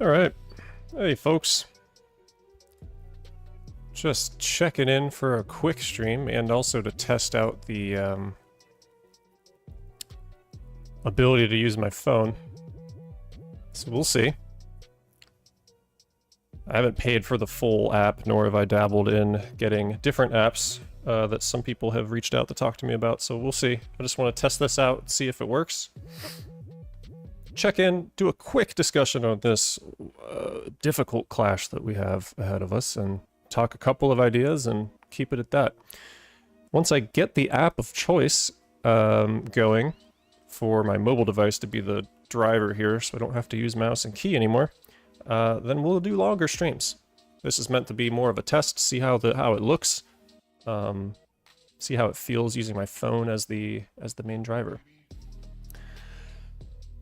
Alright. Hey folks. Just checking in for a quick stream and also to test out the ability to use my phone. So we'll see. I haven't paid for the full app, nor have I dabbled in getting different apps that some people have reached out to talk to me about, so we'll see. I just want to test this out, see if it works. Check in, do a quick discussion on this difficult clash that we have ahead of us, and talk a couple of ideas and keep it at that. Once I get the app of choice going for my mobile device to be the driver here, so I don't have to use mouse and key anymore, then we'll do longer streams. This is meant to be more of a test, see how it looks, see how it feels using my phone as the main driver.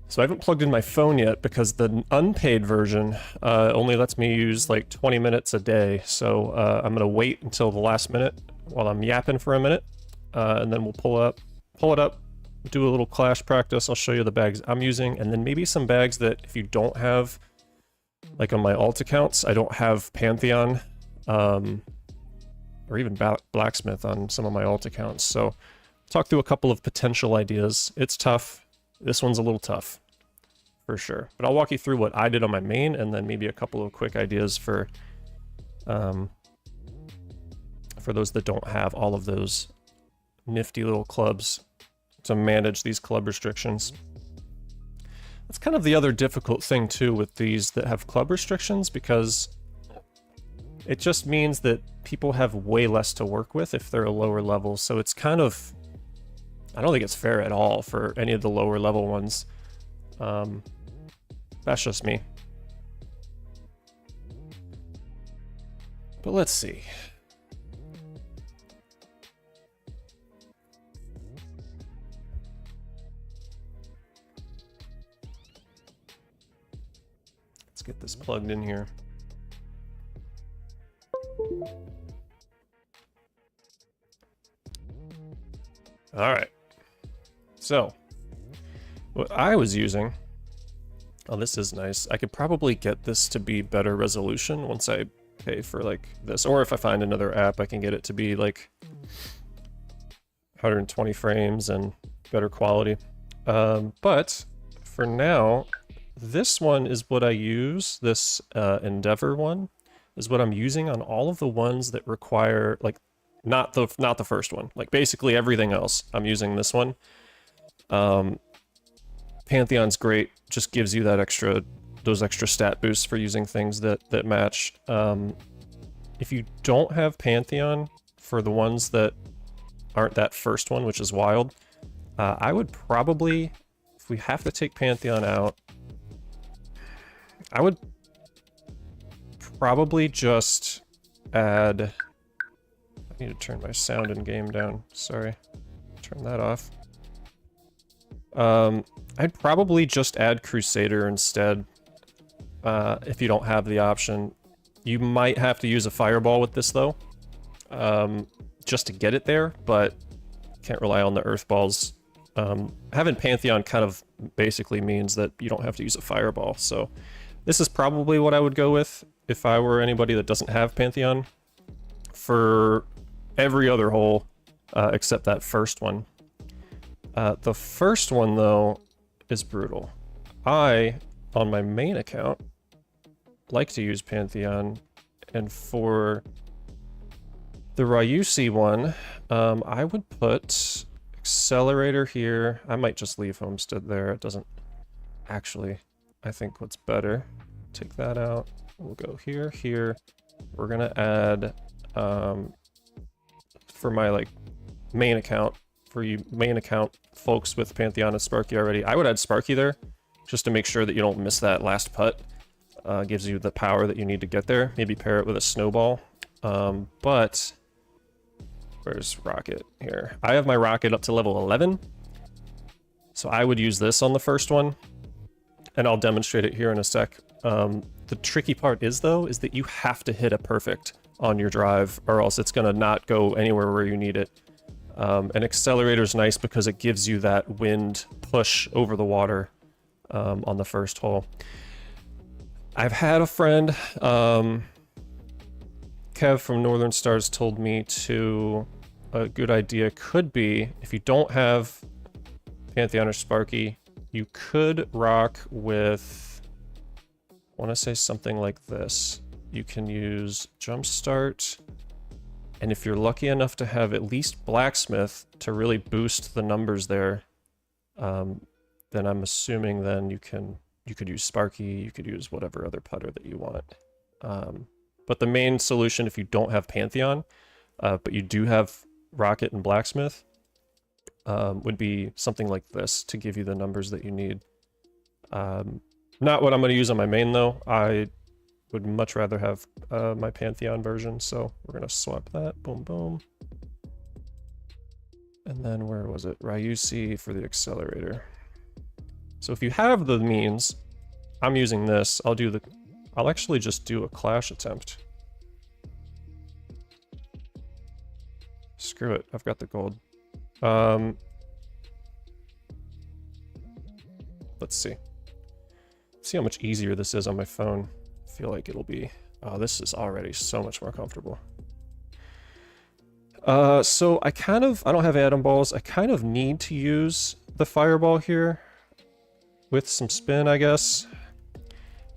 So I haven't plugged in my phone yet because the unpaid version only lets me use like 20 minutes a day. So I'm gonna wait until the last minute while I'm yapping for a minute, and then we'll pull it up, do a little clash practice. I'll show you the bags I'm using, and then maybe some bags that if you don't have, like on my alt accounts, I don't have Pantheon, or even Blacksmith on some of my alt accounts. So talk through a couple of potential ideas. It's tough. This one's a little tough, for sure. But I'll walk you through what I did on my main, and then maybe a couple of quick ideas for those that don't have all of those nifty little clubs to manage these club restrictions. That's kind of the other difficult thing too with these that have club restrictions, because it just means that people have way less to work with if they're a lower level. So it's kind of, I don't think it's fair at all for any of the lower level ones. That's just me. But let's see. Let's get this plugged in here. All right. So, what I was using, oh, this is nice. I could probably get this to be better resolution once I pay for like this, or if I find another app, I can get it to be like 120 frames and better quality. But for now, this one is what I use. This Endeavor one is what I'm using on all of the ones that require, like, not the first one. Like basically everything else, I'm using this one. Pantheon's great, just gives you that those extra stat boosts for using things that match. If you don't have Pantheon for the ones that aren't that first one, which is wild, I would probably, if we have to take Pantheon out, I would probably just add, I need to turn my sound in game down, sorry, turn that off. I'd probably just add Crusader instead, if you don't have the option. You might have to use a Fireball with this though, just to get it there, but can't rely on the Earth Balls. Having Pantheon kind of basically means that you don't have to use a Fireball, so this is probably what I would go with if I were anybody that doesn't have Pantheon for every other hole, except that first one. The first one, though, is brutal. I, on my main account, like to use Pantheon, and for the Ryusi one, I would put Accelerator here. I might just leave Homestead there. It doesn't actually, I think what's better. Take that out. We'll go here, here. We're gonna add, for my like main account, for you main account folks with Pantheon and Sparky already, I would add Sparky there, just to make sure that you don't miss that last putt. Gives you the power that you need to get there. Maybe pair it with a Snowball. But Where's rocket? Here. I have my rocket up to level 11. So I would use this on the first one. And I'll demonstrate it here in a sec. The tricky part is, though, is that you have to hit a perfect on your drive, or else it's going to not go anywhere where you need it. An accelerator is nice because it gives you that wind push over the water on the first hole. I've had a friend, Kev from Northern Stars, told me a good idea could be, if you don't have Pantheon or Sparky, you could rock with, I want to say something like this. You can use Jumpstart, and if you're lucky enough to have at least Blacksmith to really boost the numbers there, then I'm assuming then you could use Sparky, you could use whatever other putter that you want. But the main solution, if you don't have Pantheon, but you do have Rocket and Blacksmith, would be something like this to give you the numbers that you need. Not what I'm going to use on my main, though. I would much rather have my Pantheon version, so we're going to swap that. Boom, boom. And then where was it? Ryusi for the accelerator. So if you have the means, I'm using this. I'll actually just do a clash attempt. Screw it, I've got the gold. Let's see. See how much easier this is on my phone. I feel like it'll be... Oh, this is already so much more comfortable. So I don't have atom balls. I kind of need to use the fireball here with some spin, I guess.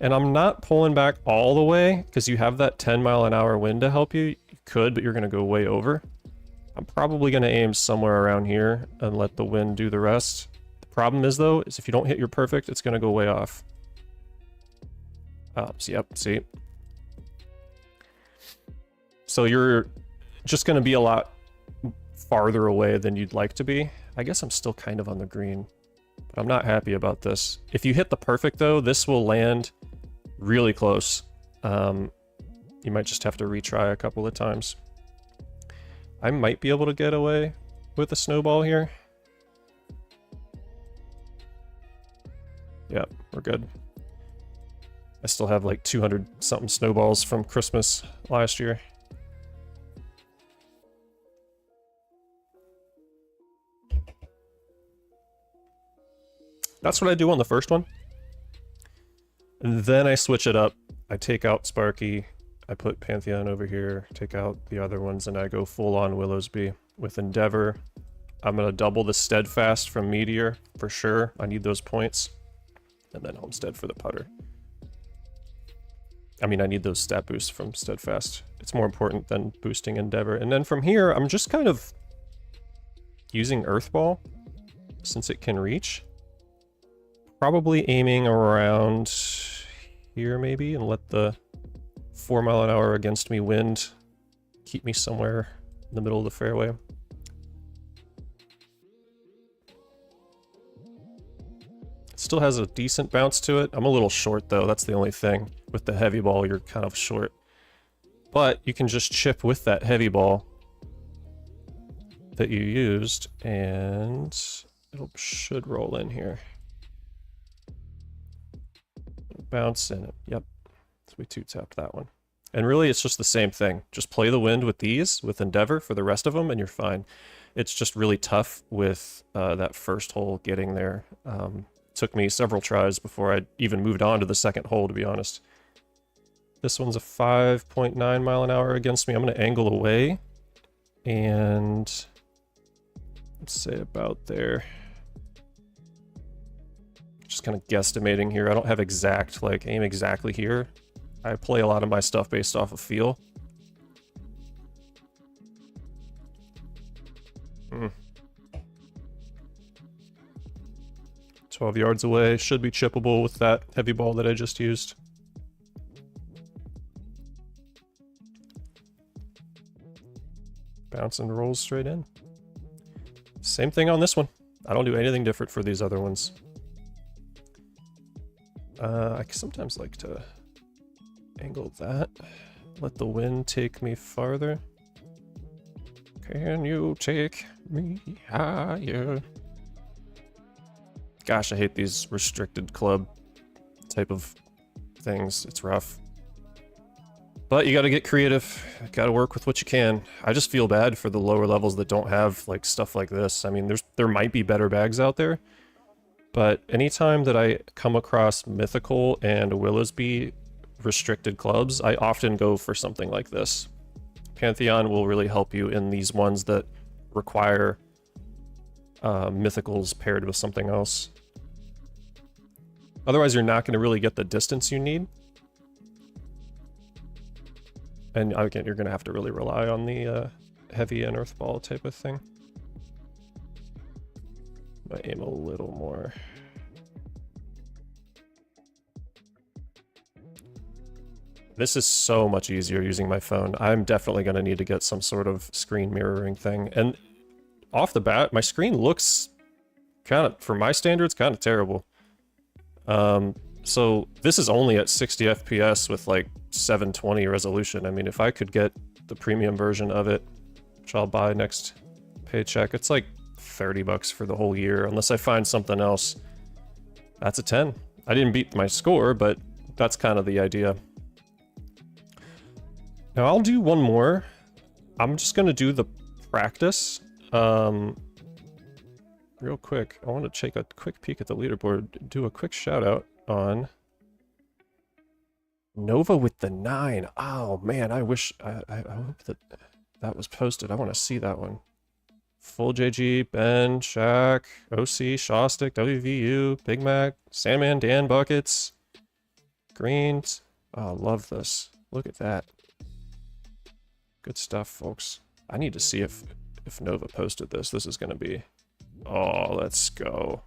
And I'm not pulling back all the way because you have that 10-mile-an-hour wind to help you. You could, but you're going to go way over. I'm probably going to aim somewhere around here and let the wind do the rest. The problem is, though, is if you don't hit your perfect, it's going to go way off. Yep, see? So you're just going to be a lot farther away than you'd like to be. I guess I'm still kind of on the green, but I'm not happy about this. If you hit the perfect, though, this will land really close. You might just have to retry a couple of times. I might be able to get away with a snowball here. Yep, we're good. I still have like 200-something snowballs from Christmas last year. That's what I do on the first one. And then I switch it up. I take out Sparky, I put Pantheon over here, take out the other ones, and I go full-on Willowsby. With Endeavor, I'm going to double the Steadfast from Meteor, for sure. I need those points. And then Homestead for the putter. I mean, I need those stat boosts from Steadfast. It's more important than boosting Endeavor. And then from here, I'm just kind of using Earthball, since it can reach. Probably aiming around here, maybe, and let the 4-mile-an-hour against me wind keep me somewhere in the middle of the fairway. It still has a decent bounce to it. I'm a little short, though. That's the only thing. With the heavy ball, you're kind of short. But you can just chip with that heavy ball that you used, and it should roll in here. Bounce in it. Yep. So we two-tapped that one. And really, it's just the same thing. Just play the wind with these, with Endeavor for the rest of them, and you're fine. It's just really tough with that first hole getting there. Took me several tries before I even moved on to the second hole, to be honest. This one's a 5.9 mile an hour against me. I'm going to angle away. And let's say about there. Just kind of guesstimating here. I don't have exact, like, aim exactly here. I play a lot of my stuff based off of feel. 12 yards away. Should be chippable with that heavy ball that I just used. Bounce and rolls straight in. Same thing on this one. I don't do anything different for these other ones. I sometimes like to angle that. Let the wind take me farther. Can you take me higher? Gosh, I hate these restricted club type of things. It's rough. But you gotta get creative. Gotta work with what you can. I just feel bad for the lower levels that don't have like stuff like this. I mean, there might be better bags out there, but anytime that I come across Mythical and Willowsby restricted clubs, I often go for something like this. Pantheon will really help you in these ones that require Mythicals paired with something else. Otherwise, you're not going to really get the distance you need. And again, you're going to have to really rely on the heavy and earth ball type of thing. Might aim a little more. This is so much easier using my phone. I'm definitely going to need to get some sort of screen mirroring thing. And off the bat, my screen looks kind of, for my standards, kind of terrible. So this is only at 60 FPS with like 720 resolution. I mean, if I could get the premium version of it, which I'll buy next paycheck, it's like 30 bucks for the whole year, unless I find something else. That's a 10. I didn't beat my score, but that's kind of the idea. Now I'll do one more. I'm just gonna do the practice. Real quick, I want to take a quick peek at the leaderboard, do a quick shout out on Nova with the 9. Oh man, I wish, I hope that that was posted. I want to see that one. Full JG, Ben, Shaq, OC, Shawstick, WVU, Big Mac, Sandman, Dan Buckets, Greens. Oh, love this. Look at that. Good stuff, folks. I need to see if Nova posted this. This is going to be... Oh, let's go.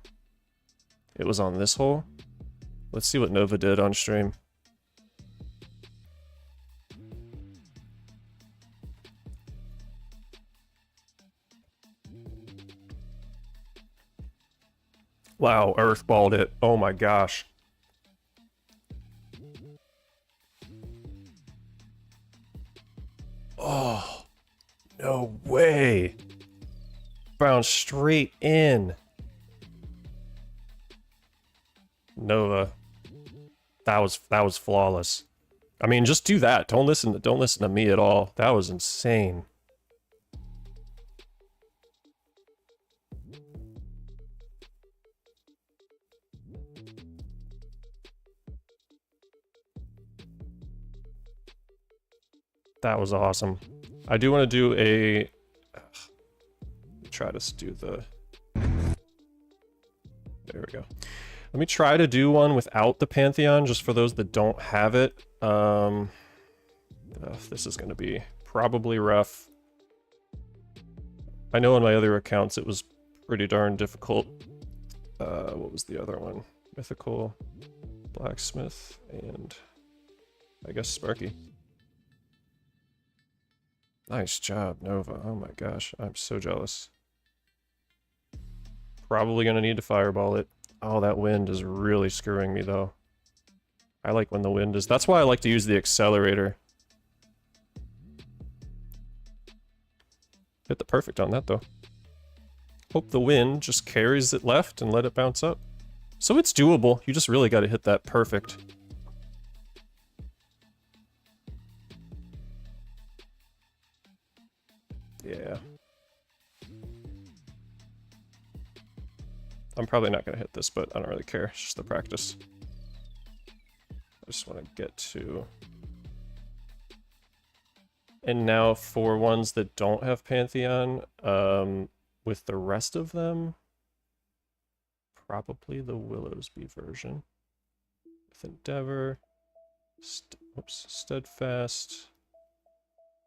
It was on this hole. Let's see what Nova did on stream. Wow, earthballed it. Oh my gosh. Oh, no way. Bounced straight in. Nova. That was flawless. I mean, just do that. Don't listen to me at all. That was insane. That was awesome. I do want to do a... Try to do the... There we go. Let me try to do one without the Pantheon, just for those that don't have it. This is going to be probably rough. I know on my other accounts it was pretty darn difficult. What was the other one? Mythical, Blacksmith, and I guess Sparky. Nice job, Nova. Oh my gosh, I'm so jealous. Probably gonna need to fireball it. Oh, that wind is really screwing me though. I like when the wind is... That's why I like to use the accelerator. Hit the perfect on that though. Hope the wind just carries it left and let it bounce up. So it's doable. You just really got to hit that perfect. Yeah. I'm probably not going to hit this, but I don't really care. It's just the practice. I just want to get to... And now for ones that don't have Pantheon, with the rest of them, probably the Willowsby version. With Endeavor, Steadfast.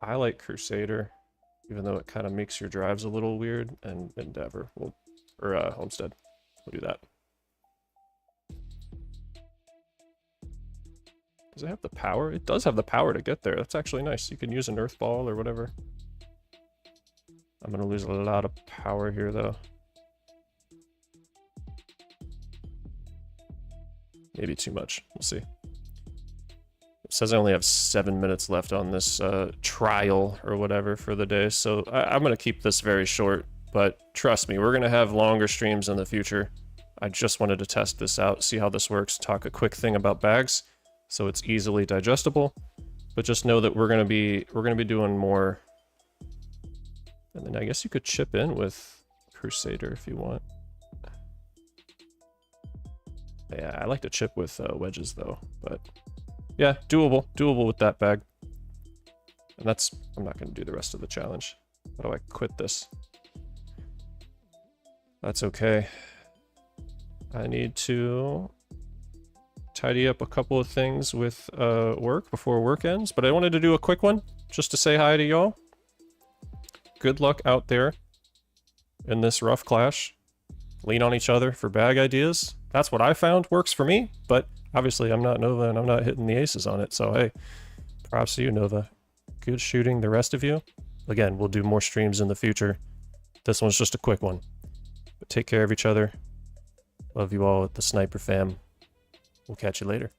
I like Crusader, even though it kind of makes your drives a little weird, and Endeavor, or Homestead. We'll do that. Does it have the power? It does have the power to get there. That's actually nice. You can use an earth ball or whatever. I'm gonna lose a lot of power here though. Maybe too much. We'll see. It says I only have 7 minutes left on this trial or whatever for the day, so I'm going to keep this very short. But trust me, we're going to have longer streams in the future. I just wanted to test this out, see how this works, talk a quick thing about bags, so it's easily digestible. But just know that we're going to be doing more. And then I guess you could chip in with Crusader if you want. Yeah, I like to chip with wedges though, but yeah, doable with that bag. And that's, I'm not going to do the rest of the challenge. How do I quit this? That's okay. I need to tidy up a couple of things with work before work ends, but I wanted to do a quick one just to say hi to y'all. Good luck out there in this rough clash. Lean on each other for bag ideas. That's what I found works for me, but obviously I'm not Nova and I'm not hitting the aces on it, so hey, props to you, Nova. Good shooting, the rest of you. Again, we'll do more streams in the future. This one's just a quick one. But take care of each other. Love you all at the Sniper Fam. We'll catch you later.